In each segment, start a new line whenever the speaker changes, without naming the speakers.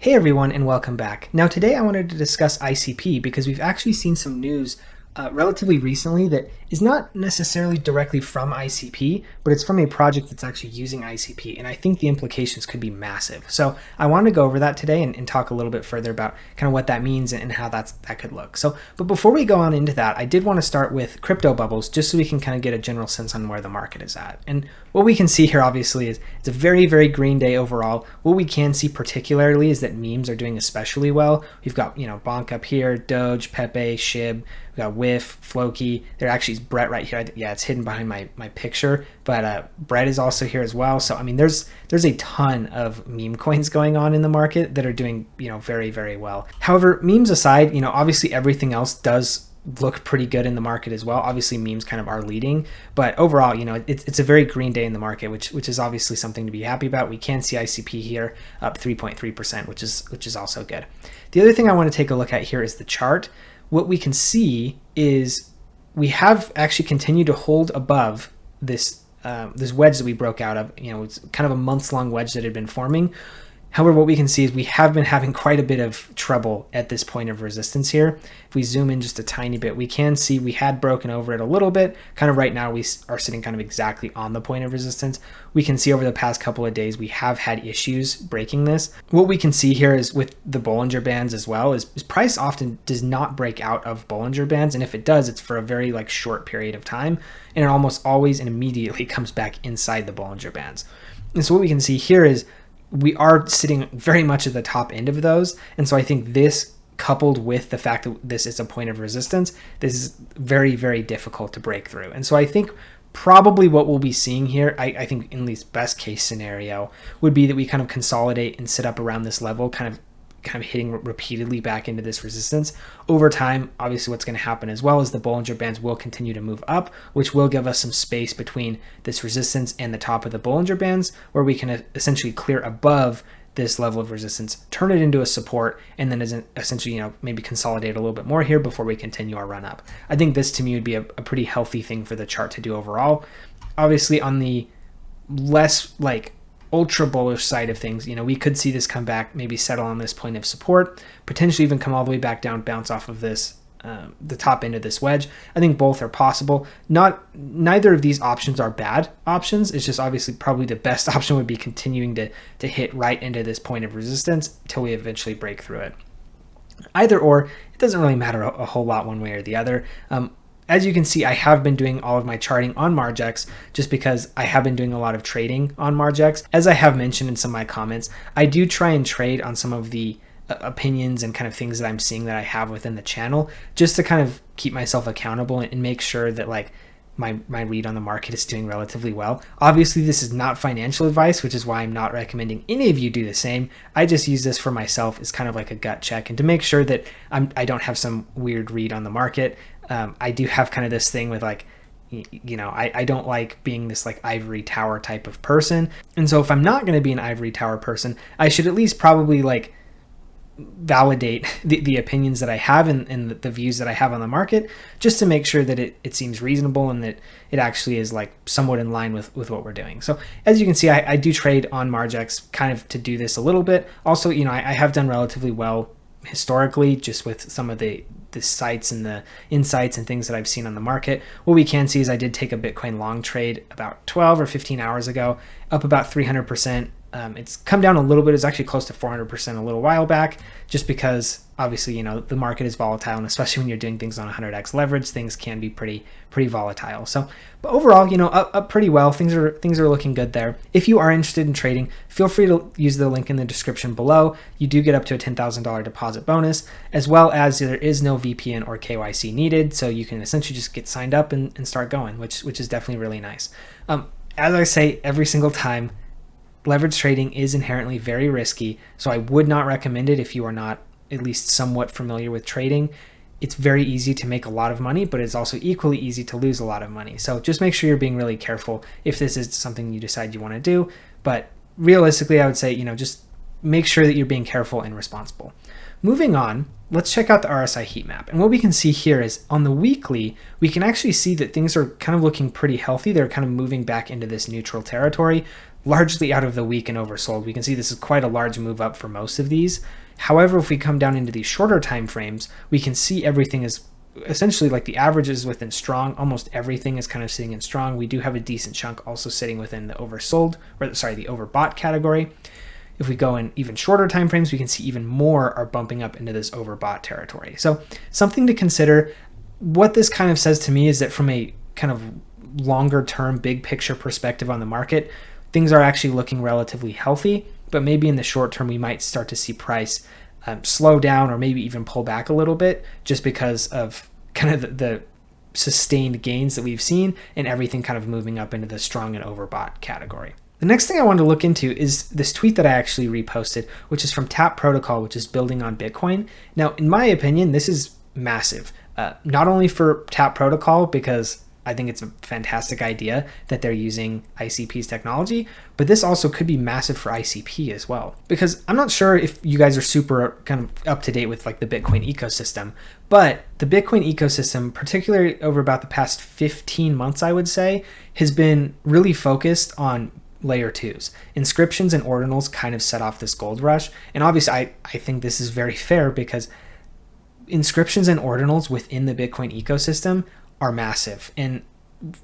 Hey everyone, and welcome back. Now today I wanted to discuss ICP because we've actually seen some news relatively recently that is not necessarily directly from ICP, but it's from a project that's actually using ICP, and I think the implications could be massive. So I wanted to go over that today and talk a little bit further about kind of what that means and how that could look. But before we go on into that, I did want to start with crypto bubbles just so we can kind of get a general sense on where the market is at. And what we can see here obviously is it's a very, very green day overall. What we can see particularly is that memes are doing especially well. We've got, Bonk up here, Doge, Pepe, Shib, we've got Whiff, Floki. There actually is Brett right here. Yeah, it's hidden behind my picture, but Brett is also here as well. So I mean, there's a ton of meme coins going on in the market that are doing very, very well. However, memes aside, obviously everything else does look pretty good in the market as well. Obviously memes kind of are leading, but overall, it's a very green day in the market, which is obviously something to be happy about. We can see ICP here up 3.3%, which is also good. The other thing I want to take a look at here is the chart. What we can see is we have actually continued to hold above this wedge that we broke out of. It's kind of a months-long wedge that had been forming. However, what we can see is we have been having quite a bit of trouble at this point of resistance here. If we zoom in just a tiny bit, we can see we had broken over it a little bit. Kind of right now, we are sitting kind of exactly on the point of resistance. We can see over the past couple of days, we have had issues breaking this. What we can see here is with the Bollinger Bands as well, is price often does not break out of Bollinger Bands. And if it does, it's for a very short period of time. And it almost always and immediately comes back inside the Bollinger Bands. And so what we can see here is we are sitting very much at the top end of those. And so I think this, coupled with the fact that this is a point of resistance, this is very, very difficult to break through. And so I think probably what we'll be seeing here, I think in least best case scenario, would be that we kind of consolidate and sit up around this level, kind of hitting repeatedly back into this resistance. Over time, obviously what's going to happen as well is the Bollinger Bands will continue to move up, which will give us some space between this resistance and the top of the Bollinger Bands, where we can essentially clear above this level of resistance, turn it into a support, and then essentially, maybe consolidate a little bit more here before we continue our run up. I think this to me would be a pretty healthy thing for the chart to do overall. Obviously on the less ultra bullish side of things, we could see this come back, maybe settle on this point of support, potentially even come all the way back down, bounce off of this, the top end of this wedge. I think both are possible. Neither of these options are bad options. It's just obviously probably the best option would be continuing to hit right into this point of resistance until we eventually break through it. Either or, it doesn't really matter a whole lot one way or the other. As you can see, I have been doing all of my charting on Margex just because I have been doing a lot of trading on Margex. As I have mentioned in some of my comments, I do try and trade on some of the opinions and kind of things that I'm seeing that I have within the channel, just to kind of keep myself accountable and make sure that my read on the market is doing relatively well. Obviously, this is not financial advice, which is why I'm not recommending any of you do the same. I just use this for myself as kind of like a gut check and to make sure that I don't have some weird read on the market. I do have kind of this thing with I don't like being this ivory tower type of person. And so if I'm not going to be an ivory tower person, I should at least probably validate the opinions that I have and the views that I have on the market, just to make sure that it seems reasonable and that it actually is somewhat in line with what we're doing. So as you can see, I do trade on Margex kind of to do this a little bit. Also, I have done relatively well historically just with some of the sites and the insights and things that I've seen on the market. What we can see is I did take a Bitcoin long trade about 12 or 15 hours ago, up about 300%. It's come down a little bit. It's actually close to 400% a little while back, just because obviously, the market is volatile, and especially when you're doing things on 100x leverage, things can be pretty volatile. So, but overall, up pretty well. Things are looking good there. If you are interested in trading, feel free to use the link in the description below. You do get up to a $10,000 deposit bonus, as well as there is no VPN or KYC needed, so you can essentially just get signed up and start going, which is definitely really nice. As I say every single time, leverage trading is inherently very risky, so I would not recommend it if you are not at least somewhat familiar with trading. It's very easy to make a lot of money, but it's also equally easy to lose a lot of money. So just make sure you're being really careful if this is something you decide you want to do. But realistically, I would say, just make sure that you're being careful and responsible. Moving on, let's check out the RSI heat map. And what we can see here is on the weekly, we can actually see that things are kind of looking pretty healthy. They're kind of moving back into this neutral territory. largely out of the week and oversold. We can see this is quite a large move up for most of these. However, if we come down into these shorter time frames, we can see everything is essentially like the average is within strong. Almost everything is kind of sitting in strong. We do have a decent chunk also sitting within the oversold, or sorry, the overbought category. If we go in even shorter time frames, we can see even more are bumping up into this overbought territory. So something to consider. What this kind of says to me is that from a kind of longer term, big picture perspective on the market, things are actually looking relatively healthy, but maybe in the short term, we might start to see price slow down or maybe even pull back a little bit just because of kind of the sustained gains that we've seen and everything kind of moving up into the strong and overbought category. The next thing I wanted to look into is this tweet that I actually reposted, which is from TAP Protocol, which is building on Bitcoin. Now, in my opinion, this is massive, not only for TAP Protocol, because I think it's a fantastic idea that they're using ICP's technology, but this also could be massive for ICP as well. Because I'm not sure if you guys are super kind of up to date with like the Bitcoin ecosystem, but the Bitcoin ecosystem, particularly over about the past 15 months, I would say, has been really focused on layer 2s. Inscriptions and ordinals kind of set off this gold rush. And obviously I think this is very fair because inscriptions and ordinals within the Bitcoin ecosystem are massive, and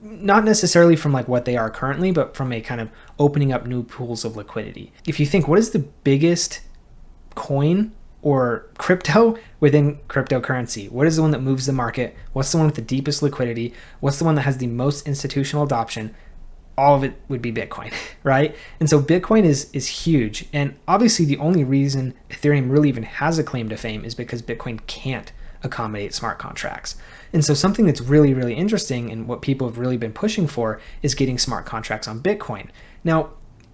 not necessarily from like what they are currently, but from a kind of opening up new pools of liquidity. If you think, what is the biggest coin or crypto within cryptocurrency? What is the one that moves the market? What's the one with the deepest liquidity? What's the one that has the most institutional adoption? All of it would be Bitcoin, right? And so Bitcoin is huge. And obviously the only reason Ethereum really even has a claim to fame is because Bitcoin can't accommodate smart contracts. And so something that's really, really interesting and what people have really been pushing for is getting smart contracts on Bitcoin. Now,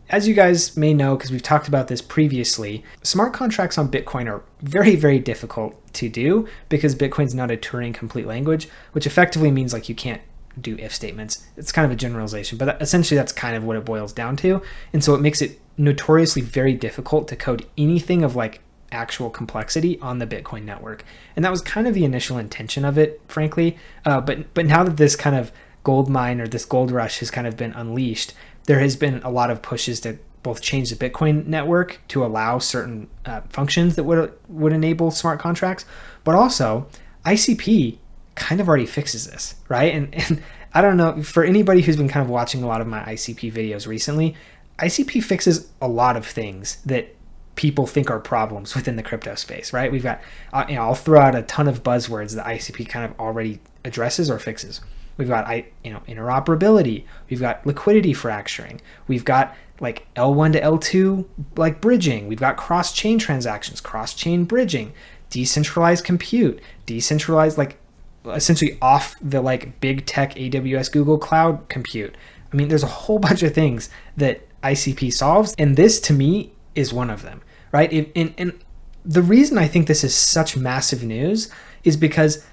as you guys may know, because we've talked about this previously, smart contracts on Bitcoin are very, very difficult to do because Bitcoin's not a Turing complete language, which effectively means like you can't do if statements. It's kind of a generalization, but essentially that's kind of what it boils down to. And so it makes it notoriously very difficult to code anything of like actual complexity on the Bitcoin network. And that was kind of the initial intention of it, frankly. But now that this kind of gold mine or this gold rush has kind of been unleashed, there has been a lot of pushes to both change the Bitcoin network to allow certain functions that would enable smart contracts, but also ICP kind of already fixes this, right? And I don't know, for anybody who's been kind of watching a lot of my ICP videos recently, ICP fixes a lot of things that people think are problems within the crypto space, right? We've got, I'll throw out a ton of buzzwords that ICP kind of already addresses or fixes. We've got, interoperability. We've got liquidity fracturing. We've got like L1 to L2, like bridging. We've got cross-chain transactions, cross-chain bridging, decentralized compute, decentralized, like essentially off the like big tech AWS Google Cloud compute. I mean, there's a whole bunch of things that ICP solves, and this to me is one of them, right? And the reason I think this is such massive news is because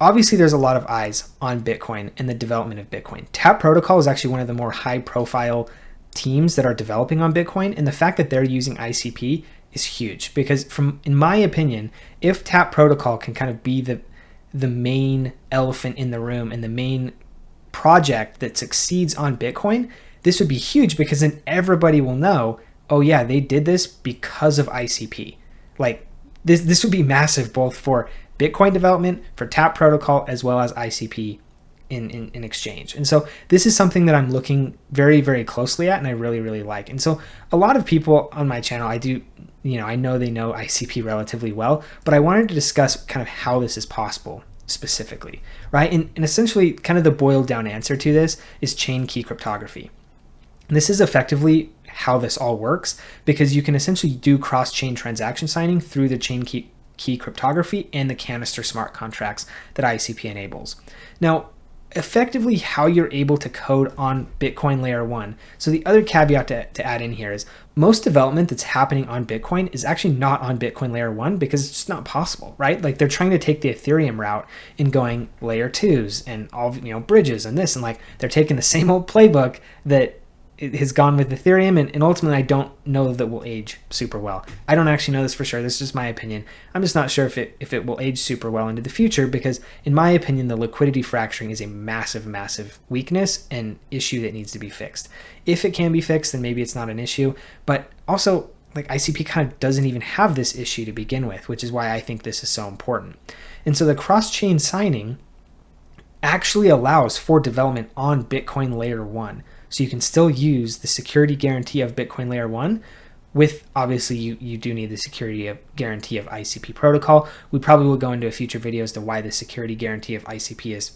obviously there's a lot of eyes on Bitcoin and the development of Bitcoin. TAP Protocol is actually one of the more high profile teams that are developing on Bitcoin, and the fact that they're using ICP is huge because in my opinion, if TAP Protocol can kind of be the main elephant in the room and the main project that succeeds on Bitcoin, this would be huge because then everybody will know, oh yeah, they did this because of ICP. Like this would be massive both for Bitcoin development, for TAP Protocol, as well as ICP in exchange. And so this is something that I'm looking very, very closely at and I really, really like. And so a lot of people on my channel, I know they know ICP relatively well, but I wanted to discuss kind of how this is possible specifically, right? And essentially kind of the boiled down answer to this is chain key cryptography. And this is effectively how this all works because you can essentially do cross-chain transaction signing through the chain key cryptography and the canister smart contracts that ICP enables. Now, effectively how you're able to code on Bitcoin layer 1. So the other caveat to add in here is most development that's happening on Bitcoin is actually not on Bitcoin layer 1 because it's just not possible, right? Like they're trying to take the Ethereum route in going layer 2s and all, bridges and this, and like they're taking the same old playbook that it has gone with Ethereum, and ultimately I don't know that will age super well. I don't actually know this for sure. This is just my opinion. I'm just not sure if it will age super well into the future, because in my opinion, the liquidity fracturing is a massive, massive weakness and issue that needs to be fixed. If it can be fixed, then maybe it's not an issue, but also like ICP kind of doesn't even have this issue to begin with, which is why I think this is so important. And so the cross-chain signing actually allows for development on Bitcoin layer 1. So you can still use the security guarantee of Bitcoin layer 1 with, obviously you do need the security guarantee of ICP protocol. We probably will go into a future video as to why the security guarantee of ICP is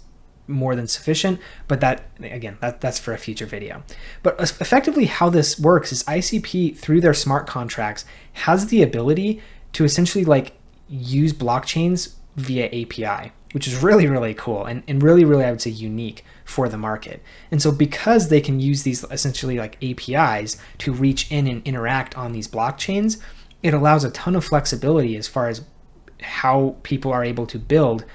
more than sufficient, but that's for a future video. But effectively how this works is ICP, through their smart contracts, has the ability to essentially like use blockchains via API, which is really, really cool and really, really, I would say, unique for the market. And so because they can use these essentially like APIs to reach in and interact on these blockchains, it allows a ton of flexibility as far as how people are able to build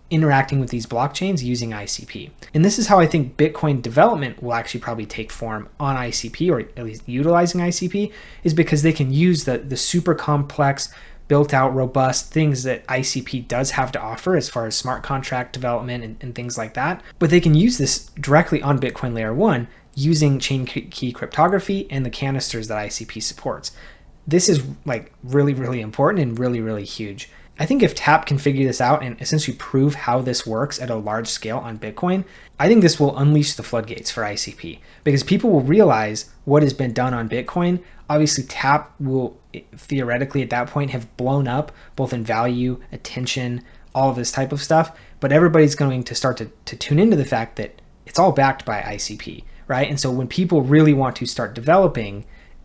interacting with these blockchains using ICP. And this is how I think Bitcoin development will actually probably take form on ICP, or at least utilizing ICP, is because they can use the super complex, built out, robust things that ICP does have to offer as far as smart contract development and things like that. But they can use this directly on Bitcoin layer 1 using chain key cryptography and the canisters that ICP supports. This is like really, really important and really, really huge. I think if TAP can figure this out and essentially prove how this works at a large scale on Bitcoin, I think this will unleash the floodgates for ICP, because people will realize what has been done on Bitcoin. Obviously, TAP will theoretically at that point have blown up both in value, attention, all of this type of stuff, but everybody's going to start to tune into the fact that it's all backed by ICP, right? And so when people really want to start developing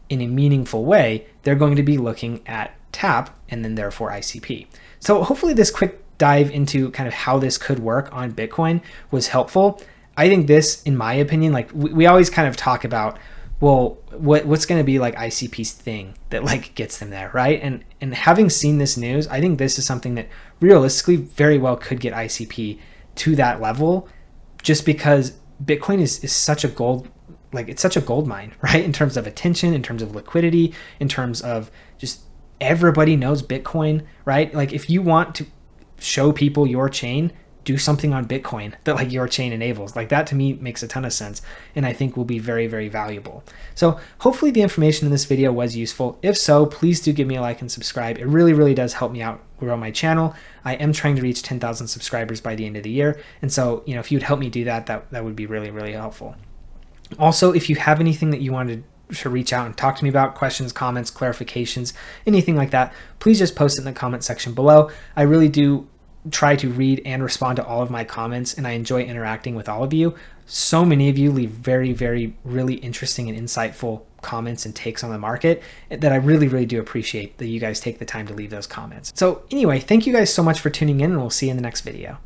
in a meaningful way, they're going to be looking at TAP and then therefore ICP. So hopefully this quick dive into kind of how this could work on Bitcoin was helpful. I think this, in my opinion, like we always kind of talk about, well, what's going to be like ICP's thing that like gets them there, right? And having seen this news, I think this is something that realistically very well could get ICP to that level, just because Bitcoin is such a gold, like it's such a gold mine, right? In terms of attention, in terms of liquidity, in terms of just everybody knows Bitcoin, right? Like if you want to show people your chain, do something on Bitcoin that like your chain enables. Like that to me makes a ton of sense, and I think will be very, very valuable. So hopefully the information in this video was useful. If so, please do give me a like and subscribe. It really, really does help me out grow my channel. I am trying to reach 10,000 subscribers by the end of the year. And so, if you'd help me do that, that would be really, really helpful. Also, if you have anything that you wanted to reach out and talk to me about, questions, comments, clarifications, anything like that, please just post it in the comment section below. I really do try to read and respond to all of my comments, and I enjoy interacting with all of you. So many of you leave very, very, really interesting and insightful comments and takes on the market that I really, really do appreciate that you guys take the time to leave those comments. So anyway, thank you guys so much for tuning in, and we'll see you in the next video.